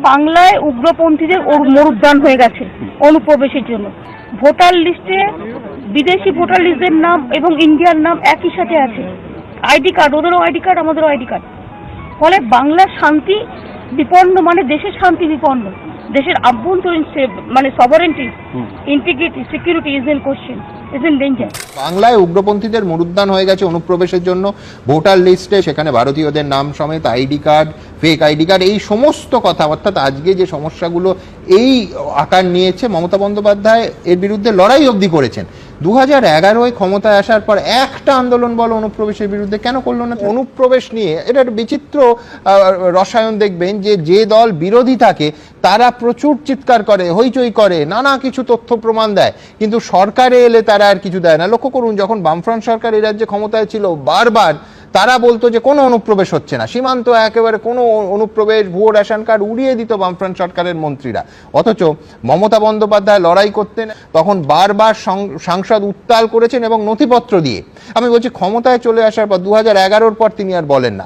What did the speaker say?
বাংলায় উগ্রপন্থীদের মরুদ্যান হয়ে গেছে অনুপ্রবেশের জন্য। ভোটার লিস্টে বিদেশি ভোটার লিস্টের নাম এবং ইন্ডিয়ার নাম একই সাথে আছে। আইডি কার্ড, ওদেরও আইডি কার্ড, আমাদেরও আইডি কার্ড। ফলে বাংলার শান্তি বিপন্ন, মানে দেশের শান্তি বিপন্ন, দেশের আভ্যন্তরীণ মানে sovereignty, integrity, security is in question, is in danger. বাংলায় উগ্রপন্থীদের মরুদ্যান হয়ে গেছে অনুপ্রবেশের জন্য। ভোটার লিস্টে সেখানে ভারতীয়দের নাম সমেত ID card, fake ID card, এই সমস্ত কথা, অর্থাৎ আজকে যে সমস্যাগুলো এই আকার নিয়েছে, মমতা বন্দ্যোপাধ্যায় এর বিরুদ্ধে লড়াই অবধি করেছেন। 2011 ক্ষমতায় আসার পর একটা আন্দোলন বলো অনুপ্রবেশের বিরুদ্ধে কেন করলো না? অনুপ্রবেশ নিয়ে এটার বিচিত্র রসায়ন দেখবেন যে দল বিরোধী থাকে তারা প্রচুর চিৎকার করে, হইচই করে, নানা কিছু তথ্য প্রমাণ দেয়, কিন্তু সরকারে এলে তারা আর কিছু দেয় না। লক্ষ্য করুন, যখন বামফ্রন্ট সরকার এই রাজ্যে ক্ষমতায় ছিল, বারবার তারা বলতো যে কোনো অনুপ্রবেশ হচ্ছে না, সীমান্ত একেবারে কোনো অনুপ্রবেশ, ভুয়ো রেশন কার্ড উড়িয়ে দিত বামফ্রন্ট সরকারের মন্ত্রীরা। অথচ মমতা বন্দ্যোপাধ্যায় লড়াই করতেন, তখন বারবার সাংসদ উত্তাল করেছেন এবং নথিপত্র দিয়ে। আমি বলছি, ক্ষমতায় চলে আসার পর 2011 পর তিনি আর বলেন না।